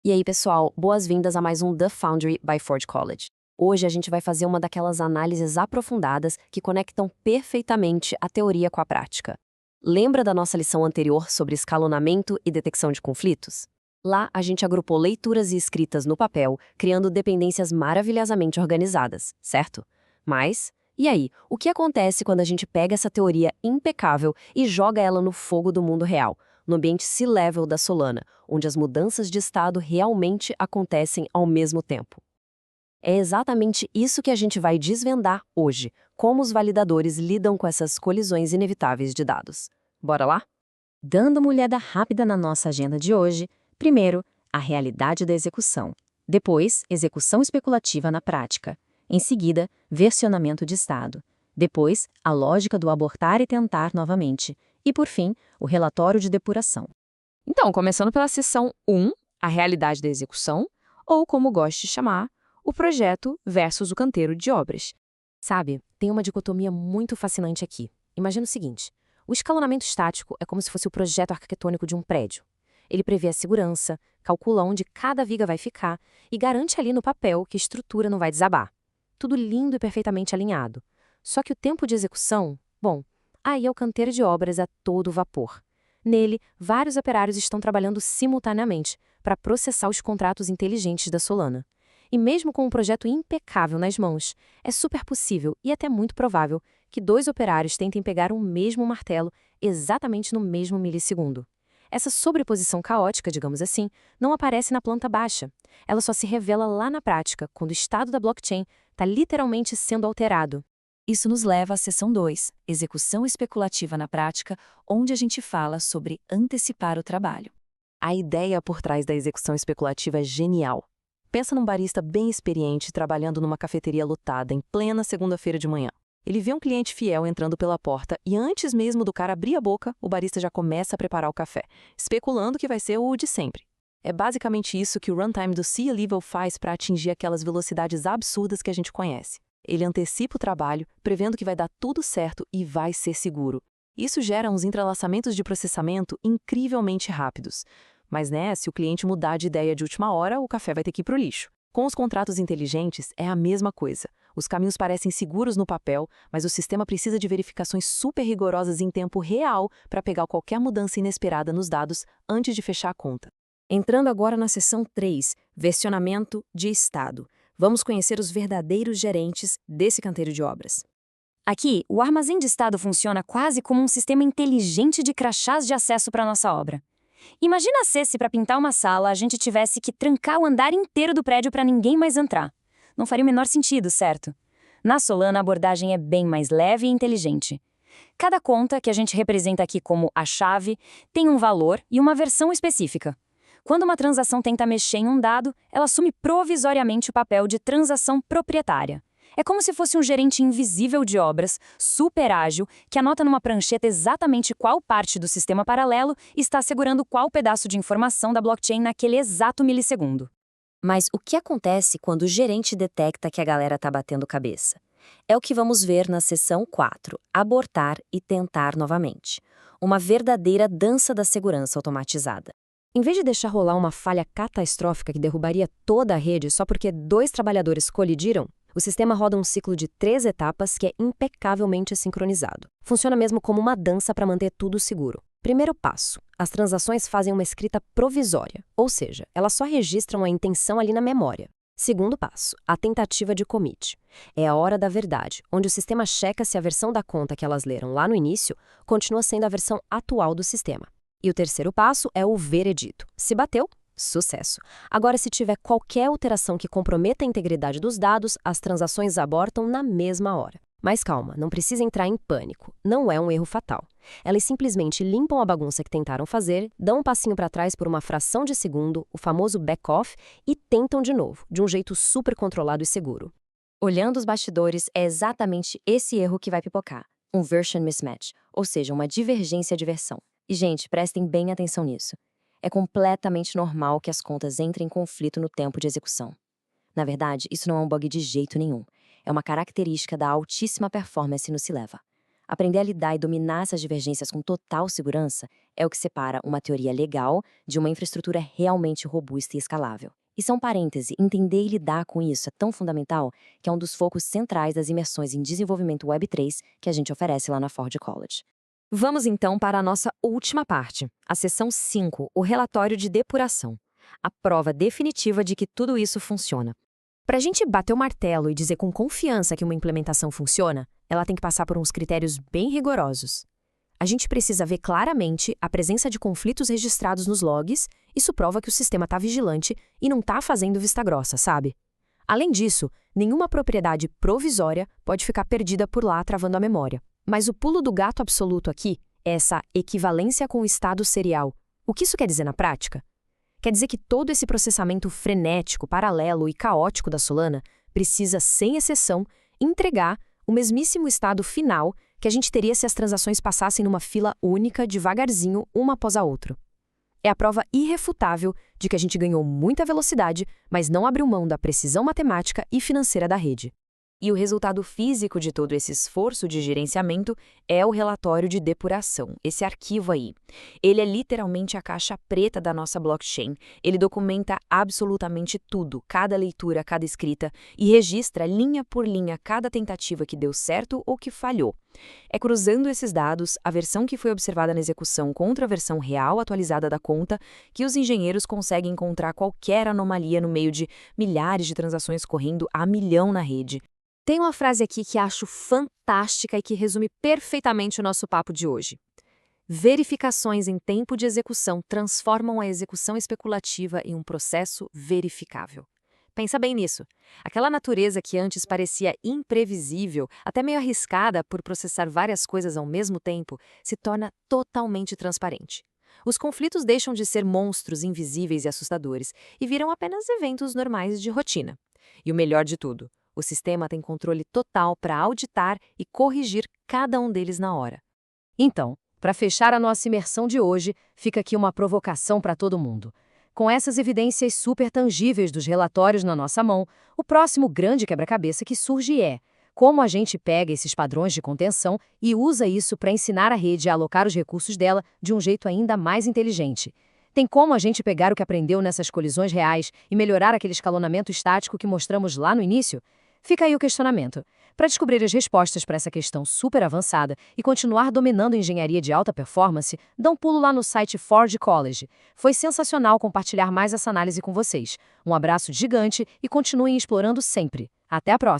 E aí, pessoal, boas-vindas a mais um The Foundry by Ford College. Hoje a gente vai fazer uma daquelas análises aprofundadas que conectam perfeitamente a teoria com a prática. Lembra da nossa lição anterior sobre escalonamento e detecção de conflitos? Lá a gente agrupou leituras e escritas no papel, criando dependências maravilhosamente organizadas, certo? Mas, e aí, o que acontece quando a gente pega essa teoria impecável e joga ela no fogo do mundo real, no ambiente C-level da Solana, onde as mudanças de estado realmente acontecem ao mesmo tempo? É exatamente isso que a gente vai desvendar hoje, como os validadores lidam com essas colisões inevitáveis de dados. Bora lá? Dando uma olhada rápida na nossa agenda de hoje, primeiro, a realidade da execução. Depois, execução especulativa na prática. Em seguida, versionamento de estado. Depois, a lógica do abortar e tentar novamente. E, por fim, o relatório de depuração. Então, começando pela seção 1, a realidade da execução, ou como gosto de chamar, o projeto versus o canteiro de obras. Sabe, tem uma dicotomia muito fascinante aqui. Imagina o seguinte: o escalonamento estático é como se fosse o projeto arquitetônico de um prédio. Ele prevê a segurança, calcula onde cada viga vai ficar e garante ali no papel que a estrutura não vai desabar. Tudo lindo e perfeitamente alinhado. Só que o tempo de execução, bom, aí é o canteiro de obras a todo vapor. Nele, vários operários estão trabalhando simultaneamente para processar os contratos inteligentes da Solana. E mesmo com um projeto impecável nas mãos, é super possível e até muito provável que dois operários tentem pegar o mesmo martelo exatamente no mesmo milissegundo. Essa sobreposição caótica, digamos assim, não aparece na planta baixa. Ela só se revela lá na prática, quando o estado da blockchain está literalmente sendo alterado. Isso nos leva à seção 2, execução especulativa na prática, onde a gente fala sobre antecipar o trabalho. A ideia por trás da execução especulativa é genial. Pensa num barista bem experiente trabalhando numa cafeteria lotada em plena segunda-feira de manhã. Ele vê um cliente fiel entrando pela porta e antes mesmo do cara abrir a boca, o barista já começa a preparar o café, especulando que vai ser o de sempre. É basicamente isso que o runtime do C-Level faz para atingir aquelas velocidades absurdas que a gente conhece. Ele antecipa o trabalho, prevendo que vai dar tudo certo e vai ser seguro. Isso gera uns entrelaçamentos de processamento incrivelmente rápidos. Mas, se o cliente mudar de ideia de última hora, o café vai ter que ir para o lixo. Com os contratos inteligentes, é a mesma coisa. Os caminhos parecem seguros no papel, mas o sistema precisa de verificações super rigorosas em tempo real para pegar qualquer mudança inesperada nos dados antes de fechar a conta. Entrando agora na seção 3, versionamento de estado. Vamos conhecer os verdadeiros gerentes desse canteiro de obras. Aqui, o armazém de estado funciona quase como um sistema inteligente de crachás de acesso para nossa obra. Imagina se para pintar uma sala a gente tivesse que trancar o andar inteiro do prédio para ninguém mais entrar. Não faria o menor sentido, certo? Na Solana, a abordagem é bem mais leve e inteligente. Cada conta, que a gente representa aqui como a chave, tem um valor e uma versão específica. Quando uma transação tenta mexer em um dado, ela assume provisoriamente o papel de transação proprietária. É como se fosse um gerente invisível de obras, super ágil, que anota numa prancheta exatamente qual parte do sistema paralelo está segurando qual pedaço de informação da blockchain naquele exato milissegundo. Mas o que acontece quando o gerente detecta que a galera está batendo cabeça? É o que vamos ver na seção 4, abortar e tentar novamente. Uma verdadeira dança da segurança automatizada. Em vez de deixar rolar uma falha catastrófica que derrubaria toda a rede só porque dois trabalhadores colidiram, o sistema roda um ciclo de 3 etapas que é impecavelmente sincronizado. Funciona mesmo como uma dança para manter tudo seguro. Primeiro passo: as transações fazem uma escrita provisória, ou seja, elas só registram a intenção ali na memória. Segundo passo: a tentativa de commit. É a hora da verdade, onde o sistema checa se a versão da conta que elas leram lá no início continua sendo a versão atual do sistema. E o terceiro passo é o veredito. Se bateu, sucesso. Agora, se tiver qualquer alteração que comprometa a integridade dos dados, as transações abortam na mesma hora. Mas calma, não precisa entrar em pânico. Não é um erro fatal. Elas simplesmente limpam a bagunça que tentaram fazer, dão um passinho para trás por uma fração de segundo, o famoso back-off, e tentam de novo, de um jeito super controlado e seguro. Olhando os bastidores, é exatamente esse erro que vai pipocar. Um version mismatch, ou seja, uma divergência de versão. E, gente, prestem bem atenção nisso. É completamente normal que as contas entrem em conflito no tempo de execução. Na verdade, isso não é um bug de jeito nenhum. É uma característica da altíssima performance no C-Leva. Aprender a lidar e dominar essas divergências com total segurança é o que separa uma teoria legal de uma infraestrutura realmente robusta e escalável. E só um parêntese, entender e lidar com isso é tão fundamental que é um dos focos centrais das imersões em desenvolvimento Web3 que a gente oferece lá na Ford College. Vamos então para a nossa última parte, a seção 5, o relatório de depuração. A prova definitiva de que tudo isso funciona. Para a gente bater o martelo e dizer com confiança que uma implementação funciona, ela tem que passar por uns critérios bem rigorosos. A gente precisa ver claramente a presença de conflitos registrados nos logs. Isso prova que o sistema está vigilante e não está fazendo vista grossa, sabe? Além disso, nenhuma propriedade provisória pode ficar perdida por lá travando a memória. Mas o pulo do gato absoluto aqui é essa equivalência com o estado serial. O que isso quer dizer na prática? Quer dizer que todo esse processamento frenético, paralelo e caótico da Solana precisa, sem exceção, entregar o mesmíssimo estado final que a gente teria se as transações passassem numa fila única, devagarzinho, uma após a outra. É a prova irrefutável de que a gente ganhou muita velocidade, mas não abriu mão da precisão matemática e financeira da rede. E o resultado físico de todo esse esforço de gerenciamento é o relatório de depuração, esse arquivo aí. Ele é literalmente a caixa preta da nossa blockchain. Ele documenta absolutamente tudo, cada leitura, cada escrita, e registra linha por linha cada tentativa que deu certo ou que falhou. É cruzando esses dados, a versão que foi observada na execução contra a versão real atualizada da conta, que os engenheiros conseguem encontrar qualquer anomalia no meio de milhares de transações correndo a milhão na rede. Tem uma frase aqui que acho fantástica e que resume perfeitamente o nosso papo de hoje. Verificações em tempo de execução transformam a execução especulativa em um processo verificável. Pensa bem nisso. Aquela natureza que antes parecia imprevisível, até meio arriscada por processar várias coisas ao mesmo tempo, se torna totalmente transparente. Os conflitos deixam de ser monstros invisíveis e assustadores e viram apenas eventos normais de rotina. E o melhor de tudo, o sistema tem controle total para auditar e corrigir cada um deles na hora. Então, para fechar a nossa imersão de hoje, fica aqui uma provocação para todo mundo. Com essas evidências super tangíveis dos relatórios na nossa mão, o próximo grande quebra-cabeça que surge é como a gente pega esses padrões de contenção e usa isso para ensinar a rede a alocar os recursos dela de um jeito ainda mais inteligente. Tem como a gente pegar o que aprendeu nessas colisões reais e melhorar aquele escalonamento estático que mostramos lá no início? Fica aí o questionamento. Para descobrir as respostas para essa questão super avançada e continuar dominando a engenharia de alta performance, dá um pulo lá no site Ford College. Foi sensacional compartilhar mais essa análise com vocês. Um abraço gigante e continuem explorando sempre. Até a próxima!